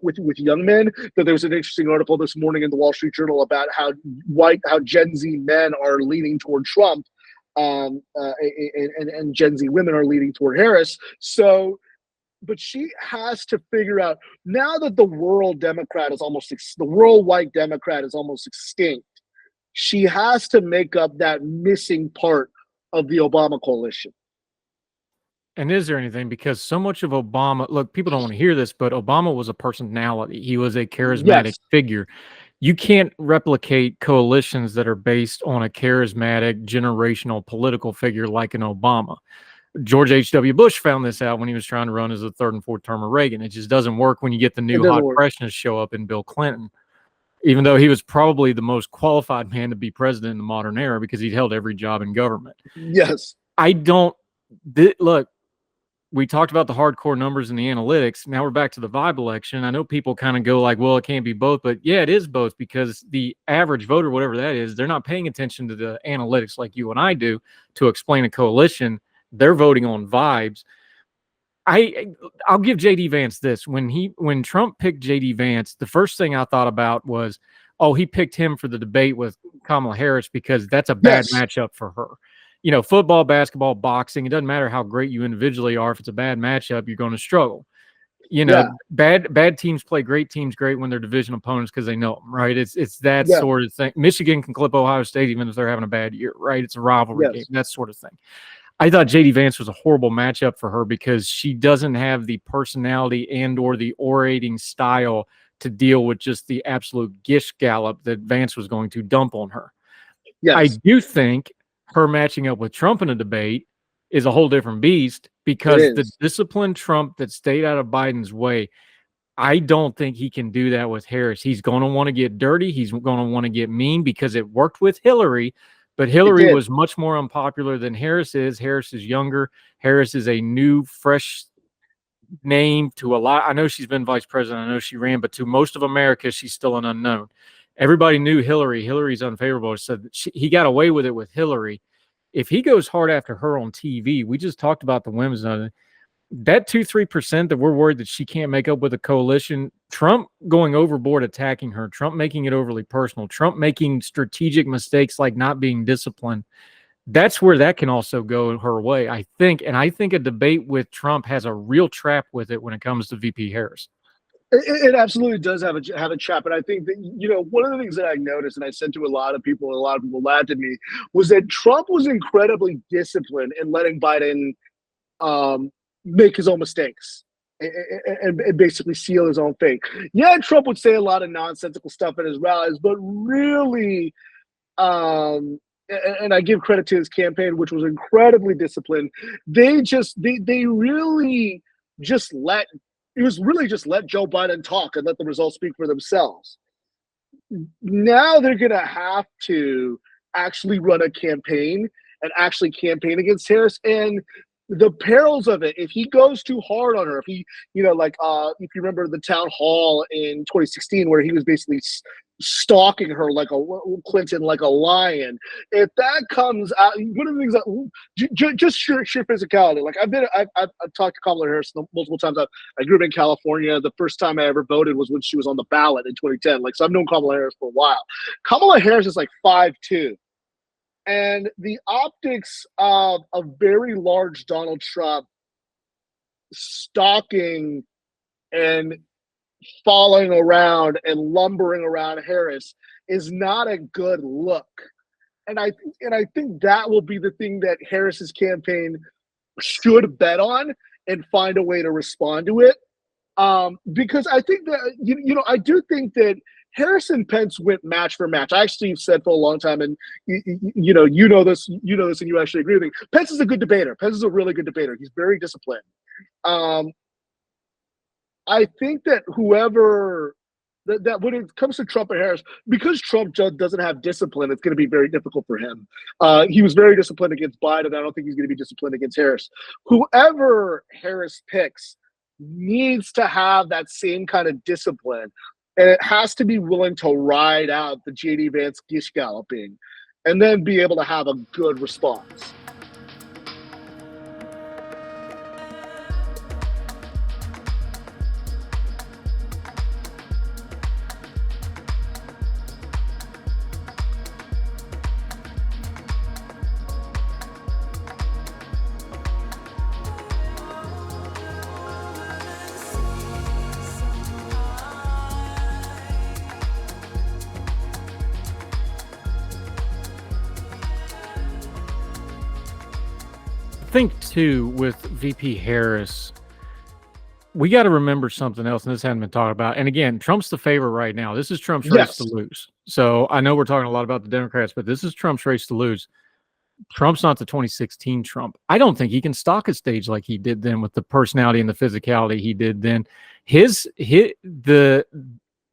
men. But there was an interesting article this morning in the Wall Street Journal about how Gen Z men are leaning toward Trump, and Gen Z women are leaning toward Harris. So, but she has to figure out, now that the rural white Democrat is almost extinct, she has to make up that missing part of the Obama coalition. And is there anything, because so much of Obama, look, people don't want to hear this, but Obama was a personality. He was a charismatic figure. You can't replicate coalitions that are based on a charismatic, generational political figure like an Obama. George H.W. Bush found this out when he was trying to run as the third and fourth term of Reagan. It just doesn't work when you get the new hot freshness show up in Bill Clinton, even though he was probably the most qualified man to be president in the modern era because he'd held every job in government. Yes. Look, we talked about the hardcore numbers and the analytics. Now we're back to the vibe election. I know people kind of go like, well, it can't be both, but yeah, it is both, because the average voter, whatever that is, they're not paying attention to the analytics like you and I do to explain a coalition. They're voting on vibes. I'll give JD Vance this. When Trump picked JD Vance, the first thing I thought about was, oh, he picked him for the debate with Kamala Harris because that's a bad matchup for her. Football, basketball, boxing, it doesn't matter how great you individually are. If it's a bad matchup, you're going to struggle. Bad teams play great teams great when they're division opponents because they know them, right? It's that sort of thing. Michigan can clip Ohio State even if they're having a bad year, right? It's a rivalry game, that sort of thing. I thought JD Vance was a horrible matchup for her because she doesn't have the personality and or the orating style to deal with just the absolute gish gallop that Vance was going to dump on her. Yes. I do think her matching up with Trump in a debate is a whole different beast, because the disciplined Trump that stayed out of Biden's way, I don't think he can do that with Harris. He's going to want to get dirty. He's going to want to get mean, because it worked with Hillary, but Hillary was much more unpopular than Harris is. Harris is younger. Harris is a new, fresh name to a lot. I know she's been vice president. I know she ran, but to most of America, she's still an unknown. Everybody knew Hillary. Hillary's unfavorable. So he got away with it with Hillary. If he goes hard after her on TV, we just talked about the women's, that 2-3% that we're worried that she can't make up with a coalition, Trump going overboard attacking her, Trump making it overly personal, Trump making strategic mistakes like not being disciplined, that's where that can also go her way, I think. And I think a debate with Trump has a real trap with it when it comes to VP Harris. It absolutely does have a trap. And I think that, one of the things that I noticed, and I said to a lot of people laughed at me, was that Trump was incredibly disciplined in letting Biden make his own mistakes and basically seal his own fate. Yeah, Trump would say a lot of nonsensical stuff at his rallies, but really, and I give credit to his campaign, which was incredibly disciplined. They really just let Joe Biden talk and let the results speak for themselves. Now they're going to have to actually run a campaign and actually campaign against Harris. And the perils of it, if he goes too hard on her, if he, if you remember the town hall in 2016 where he was basically stalking her like Clinton, like a lion, if that comes out, one of the things that just sheer physicality. Like I've talked to Kamala Harris multiple times. I grew up in California. The first time I ever voted was when she was on the ballot in 2010. So I've known Kamala Harris for a while. Kamala Harris is like 5'2". And the optics of a very large Donald Trump stalking and following around and lumbering around Harris is not a good look. And I think that will be the thing that Harris's campaign should bet on and find a way to respond to it. Because I think that, I do think that Harris and Pence went match for match. I actually said for a long time, and you know this, and you actually agree with me. Pence is a good debater. Pence is a really good debater. He's very disciplined. I think that whoever that when it comes to Trump and Harris, because Trump doesn't have discipline, it's going to be very difficult for him. He was very disciplined against Biden. I don't think he's going to be disciplined against Harris. Whoever Harris picks needs to have that same kind of discipline. And it has to be willing to ride out the JD Vance gish galloping and then be able to have a good response. I think too with VP Harris, we got to remember something else, and this hadn't been talked about. And again, Trump's the favorite right now. This is Trump's race to lose. So I know we're talking a lot about the Democrats, but this is Trump's race to lose. Trump's not the 2016 Trump. I don't think he can stalk a stage like he did then with the personality and the physicality he did then.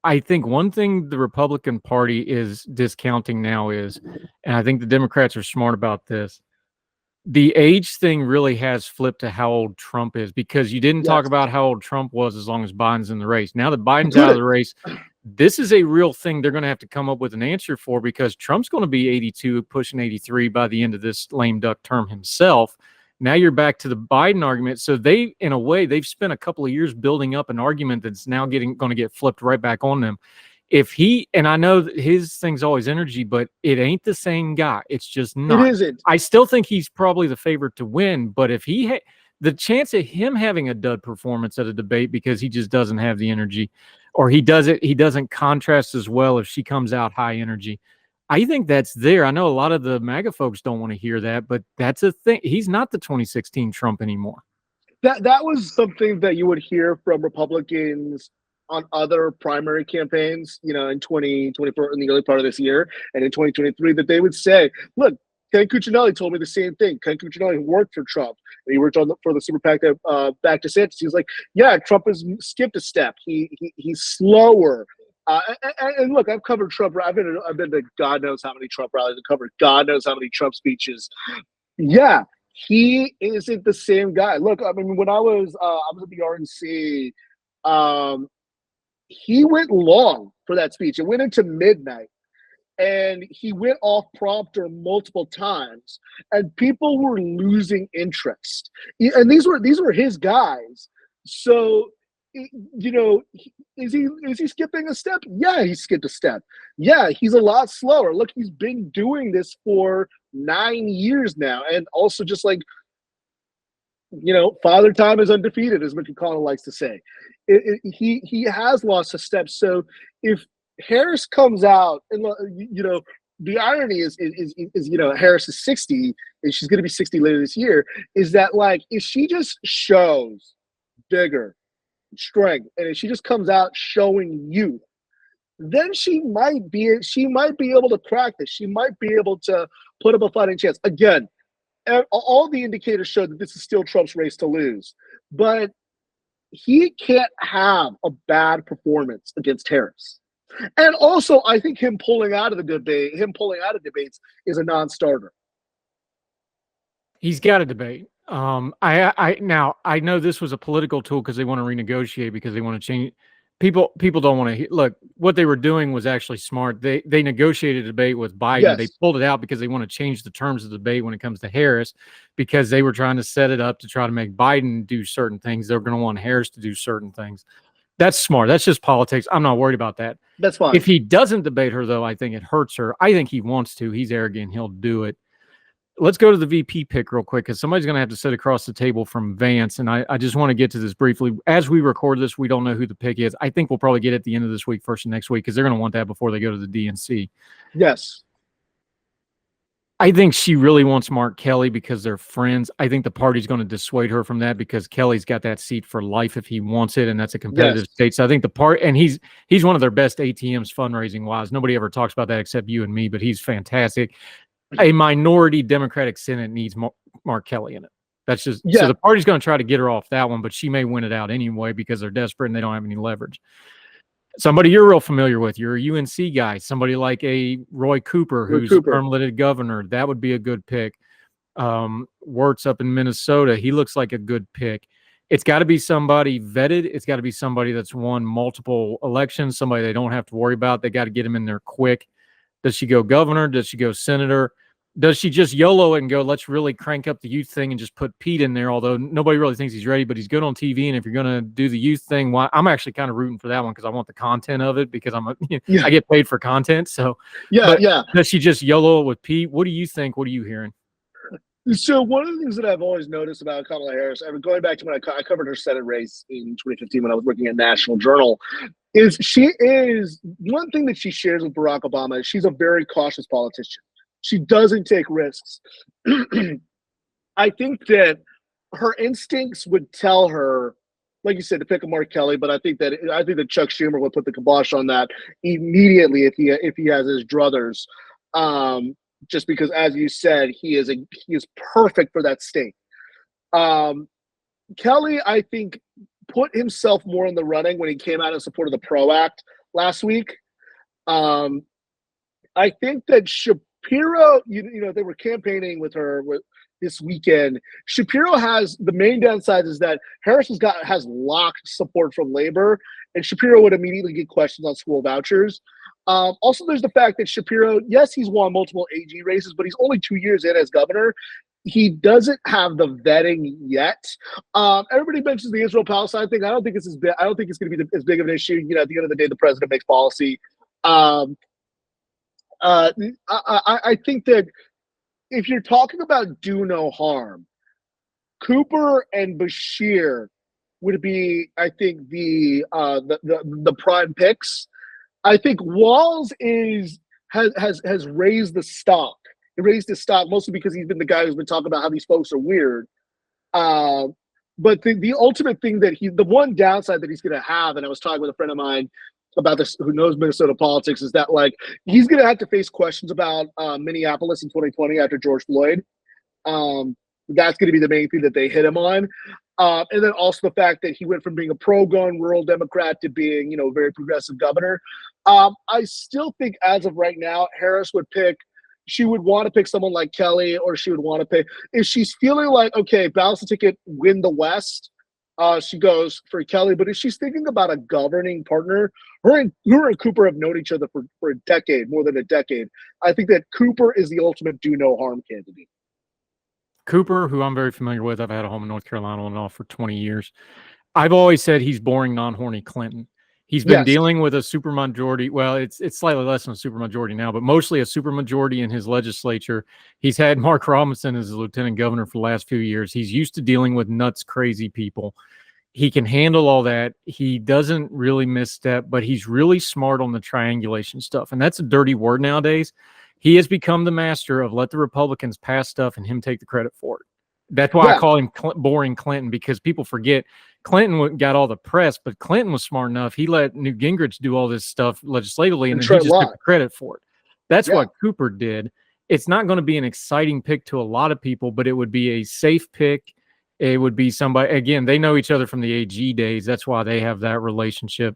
I think one thing the Republican Party is discounting now is, and I think the Democrats are smart about this, the age thing really has flipped to how old Trump is, because you didn't talk about how old Trump was as long as Biden's in the race. Now that Biden's out of the race, this is a real thing they're going to have to come up with an answer for, because Trump's going to be 82, pushing 83 by the end of this lame duck term himself. Now you're back to the Biden argument. So they, in a way, they've spent a couple of years building up an argument that's now going to get flipped right back on them. If he, and I know that his thing's always energy, but it ain't the same guy. It's just not. It isn't. I still think he's probably the favorite to win, but if he the chance of him having a dud performance at a debate because he just doesn't have the energy, or he doesn't contrast as well if she comes out high energy, I think that's there. I know a lot of the MAGA folks don't want to hear that, but that's a thing. He's not the 2016 Trump anymore. That was something that you would hear from Republicans on other primary campaigns, in 2024, in the early part of this year, and in 2023, that they would say, look, Ken Cuccinelli told me the same thing. Ken Cuccinelli worked for Trump, and he worked for the super PAC that backed DeSantis. He was like, yeah, Trump has skipped a step. He's slower. And look, I've covered Trump. I've been to God knows how many Trump rallies. I've covered God knows how many Trump speeches. Yeah, he isn't the same guy. Look, I mean, when I was at the RNC, he went long for that speech. It went into midnight, and he went off prompter multiple times, and people were losing interest. And these were his guys. So, is he skipping a step? Yeah, he skipped a step. Yeah, he's a lot slower. Look, he's been doing this for 9 years now, and also just like, father time is undefeated, as Mickey Connell likes to say. He has lost a step. So if Harris comes out, and the irony is Harris is 60, and she's going to be 60 later this year, is that, like, if she just shows bigger, strength, and if she just comes out showing youth, then she might be able to crack this. She might be able to put up a fighting chance. Again, all the indicators show that this is still Trump's race to lose, but he can't have a bad performance against Harris. And also, I think him pulling out of debates is a non-starter. He's got a debate. I know this was a political tool because they want to renegotiate, because they want to change. People don't want to look. What they were doing was actually smart. They negotiated a debate with Biden. Yes. They pulled it out because they want to change the terms of the debate when it comes to Harris, because they were trying to set it up to try to make Biden do certain things. They're going to want Harris to do certain things. That's smart. That's just politics. I'm not worried about that. That's fine. If he doesn't debate her, though, I think it hurts her. I think he wants to. He's arrogant. He'll do it. Let's go to the VP pick real quick, because somebody's going to have to sit across the table from Vance. And I just want to get to this briefly. As we record this, we don't know who the pick is. I think we'll probably get it at the end of this week, first of next week, because they're going to want that before they go to the DNC. Yes. I think she really wants Mark Kelly because they're friends. I think the party's going to dissuade her from that because Kelly's got that seat for life if he wants it, and that's a competitive state. So I think and he's one of their best ATMs fundraising wise. Nobody ever talks about that except you and me, but he's fantastic. A minority Democratic Senate needs Mark Kelly in it. That's just so the party's going to try to get her off that one, but she may win it out anyway because they're desperate and they don't have any leverage. Somebody you're real familiar with, you're a UNC guy, somebody like a Roy Cooper, who's a permanent governor. That would be a good pick. Wirtz up in Minnesota, he looks like a good pick. It's got to be somebody vetted. It's got to be somebody that's won multiple elections, somebody they don't have to worry about. They got to get him in there quick. Does she go governor? Does she go senator? Does she just YOLO it and go, let's really crank up the youth thing and just put Pete in there, although nobody really thinks he's ready, but he's good on TV. And if you're going to do the youth thing, I'm actually kind of rooting for that one because I want the content of it, because I get paid for content. So does she just YOLO it with Pete? What do you think? What are you hearing? So one of the things that I've always noticed about Kamala Harris, I mean, going back to when I covered her Senate race in 2015 when I was working at National Journal, is she is one thing that she shares with Barack Obama is she's a very cautious politician. She doesn't take risks. I think that her instincts would tell her, like you said, to pick a Mark Kelly, but I think that Chuck Schumer would put the kibosh on that immediately if he has his druthers. Just because, as you said, he is perfect for that state. Kelly, I think, put himself more in the running when he came out in support of the PRO Act last week. I think that Shapiro, they were campaigning with her this weekend. Shapiro has the main downside is that Harris has locked support from labor, and Shapiro would immediately get questions on school vouchers. Also, there's the fact that Shapiro, yes, he's won multiple AG races, but he's only 2 years in as governor. He doesn't have the vetting yet. Everybody mentions the Israel-Palestine thing. I don't think it's as big. I don't think it's going to be as big of an issue. At the end of the day, the president makes policy. I think that if you're talking about do no harm, Cooper and Bashir would be, I think, the prime picks. I think Walz has raised the stock. He raised his stock mostly because he's been the guy who's been talking about how these folks are weird. But the ultimate thing the one downside that he's going to have, and I was talking with a friend of mine about this who knows Minnesota politics, is that he's going to have to face questions about Minneapolis in 2020 after George Floyd. That's going to be the main thing that they hit him on. And then also the fact that he went from being a pro-gun rural Democrat to being, a very progressive governor. I still think as of right now, Harris she would want to pick someone like Kelly, or she would want to pick, if she's feeling like, okay, balance the ticket, win the West, she goes for Kelly. But if she's thinking about a governing partner, her and Cooper have known each other for a decade, more than a decade. I think that Cooper is the ultimate do no harm candidate. Cooper, who I'm very familiar with, I've had a home in North Carolina on and off for 20 years. I've always said he's boring, non-horny Clinton. He's been dealing with a supermajority. Well, it's slightly less than a supermajority now, but mostly a supermajority in his legislature. He's had Mark Robinson as his lieutenant governor for the last few years. He's used to dealing with nuts, crazy people. He can handle all that. He doesn't really misstep, but he's really smart on the triangulation stuff. And that's a dirty word nowadays. He has become the master of let the Republicans pass stuff and him take the credit for it. That's why I call him boring Clinton, because people forget Clinton got all the press, but Clinton was smart enough. He let Newt Gingrich do all this stuff legislatively, and then he just took the credit for it. That's what Cooper did. It's not going to be an exciting pick to a lot of people, but it would be a safe pick. It would be somebody, again, they know each other from the AG days. That's why they have that relationship.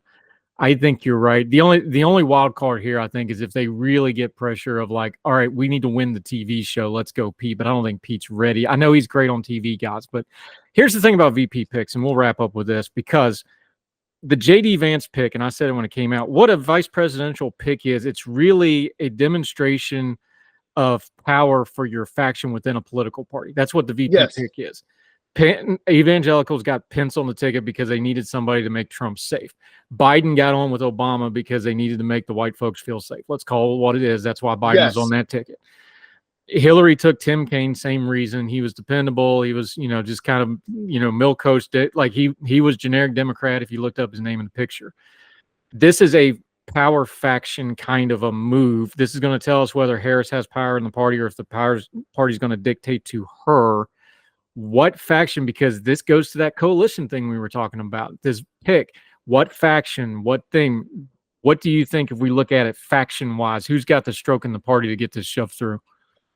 I think you're right. The only wild card here, I think, is if they really get pressure of like, all right, we need to win the TV show. Let's go, Pete. But I don't think Pete's ready. I know he's great on TV, guys. But here's the thing about VP picks, and we'll wrap up with this, because the JD Vance pick, and I said it when it came out, what a vice presidential pick is, it's really a demonstration of power for your faction within a political party. That's what the VP pick is. Evangelicals got Pence on the ticket because they needed somebody to make Trump safe. Biden got on with Obama because they needed to make the white folks feel safe. Let's call it what it is. That's why Biden was on that ticket. Hillary took Tim Kaine, same reason. He was dependable. He was, just kind of, milquetoast. Like he was generic Democrat if you looked up his name in the picture. This is a power faction kind of a move. This is going to tell us whether Harris has power in the party or if the party's going to dictate to her what faction, because this goes to that coalition thing we were talking about. This pick, what faction, what thing, what do you think if we look at it faction wise? Who's got the stroke in the party to get this shoved through?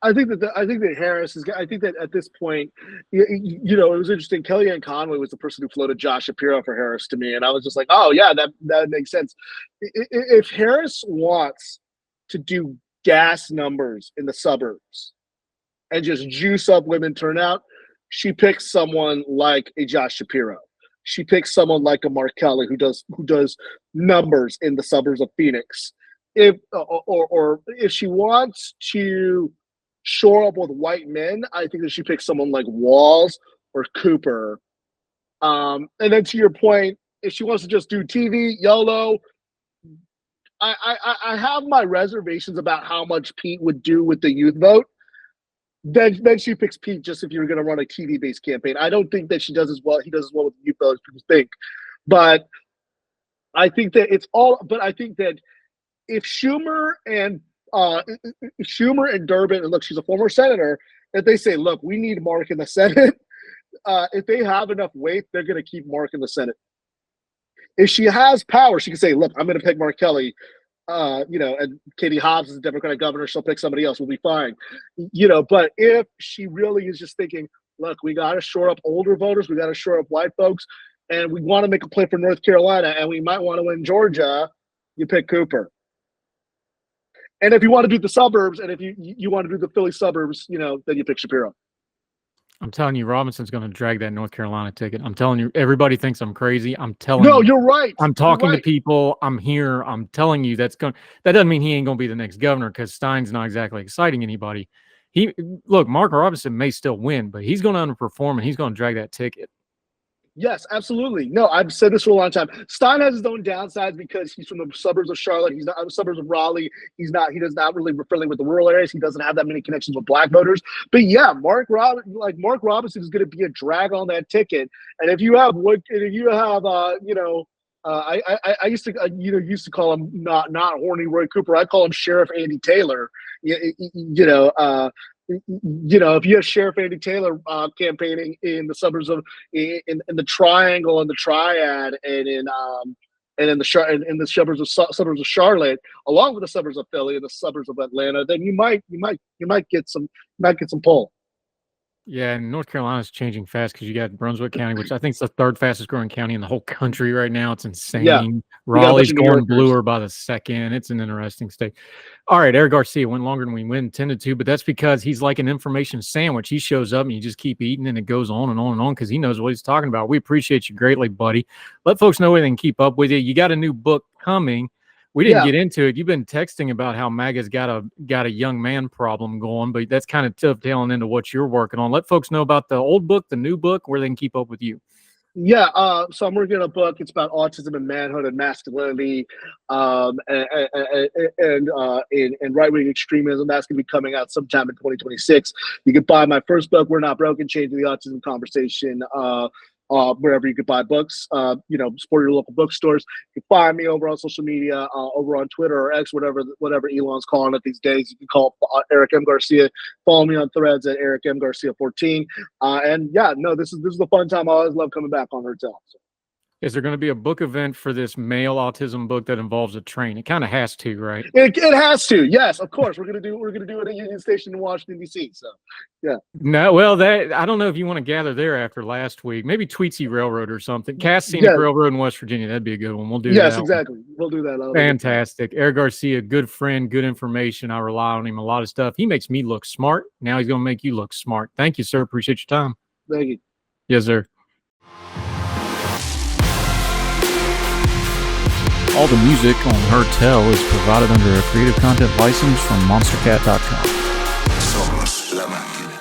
I think that Harris is. I think that at this point, it was interesting. Kellyanne Conway was the person who floated Josh Shapiro for Harris to me, and I was just like, oh yeah, that makes sense. If Harris wants to do gas numbers in the suburbs and just juice up women turnout, she picks someone like a Josh Shapiro. She picks someone like a Mark Kelly who does numbers in the suburbs of Phoenix. If she wants to shore up with white men, I think that she picks someone like Walz or Cooper. And then to your point, if she wants to just do TV, YOLO, I have my reservations about how much Pete would do with the youth vote. Then she picks Pete just if you're going to run a TV-based campaign. I don't think that he does as well with the youth vote as people think. But I think that I think that if Schumer and Durbin, and look, she's a former senator, if they say, look, we need Mark in the Senate, if they have enough weight, they're going to keep Mark in the Senate. If she has power, she can say, look, I'm going to pick Mark Kelly. And Katie Hobbs is a Democratic governor, she'll pick somebody else, we'll be fine. But if she really is just thinking, look, we got to shore up older voters, we got to shore up white folks, and we want to make a play for North Carolina, and we might want to win Georgia, you pick Cooper. And if you want to do the suburbs, and if you want to do the Philly suburbs, then you pick Shapiro. I'm telling you, Robinson's going to drag that North Carolina ticket. I'm telling you, everybody thinks I'm crazy. I'm telling you. No, you're right. I'm talking to people. I'm here. I'm telling you that doesn't mean he ain't going to be the next governor, because Stein's not exactly exciting anybody. Mark Robinson may still win, but he's going to underperform and he's going to drag that ticket. Yes, absolutely. No, I've said this for a long time. Stein has his own downsides because he's from the suburbs of Charlotte. He's not suburbs of Raleigh. He does not really friendly with the rural areas. He doesn't have that many connections with black voters. But yeah, Mark Robinson is going to be a drag on that ticket. And if you have, I used to call him not horny Roy Cooper. I call him Sheriff Andy Taylor. If you have Sheriff Andy Taylor campaigning in the suburbs of in the Triangle and the Triad, and in the suburbs of Charlotte, along with the suburbs of Philly and the suburbs of Atlanta, then you might get some pull. Yeah, and North Carolina's changing fast because you got Brunswick County, which I think is the third fastest growing county in the whole country right now. It's insane. Yeah. Raleigh's going bluer by the second. It's an interesting state. All right, Eric Garcia went longer than we intended to, but that's because he's like an information sandwich. He shows up and you just keep eating, and it goes on and on and on because he knows what he's talking about. We appreciate you greatly, buddy. Let folks know where they can keep up with you. You got a new book coming. We didn't get into it. You've been texting about how MAGA's got a young man problem going, but that's kind of dovetailing into what you're working on. Let folks know about the old book, the new book, where they can keep up with you. Yeah, so I'm working on a book. It's about autism and manhood and masculinity, and right-wing extremism. That's going to be coming out sometime in 2026. You can buy my first book, We're Not Broken, Changing the Autism Conversation. wherever you could buy books. Support your local bookstores. You can find me over on social media, over on Twitter or X, whatever Elon's calling it these days. You can call Eric M. Garcia. Follow me on Threads at Eric M. Garcia 14. This is a fun time. I always love coming back on Heard Tell. So. Is there going to be a book event for this male autism book that involves a train? It kind of has to, right? It has to. Yes, of course. We're gonna do it at Union Station in Washington D.C. So, yeah. No, well, I don't know if you want to gather there after last week. Maybe Tweetsy Railroad or something. Cass Scenic Railroad in West Virginia. That'd be a good one. We'll do that. Yes, exactly. We'll do that. Fantastic. Eric Garcia, good friend, good information. I rely on him a lot of stuff. He makes me look smart. Now he's going to make you look smart. Thank you, sir. Appreciate your time. Thank you. Yes, sir. All the music on Heard Tell is provided under a Creative Content license from monstercat.com. Somos la máquina.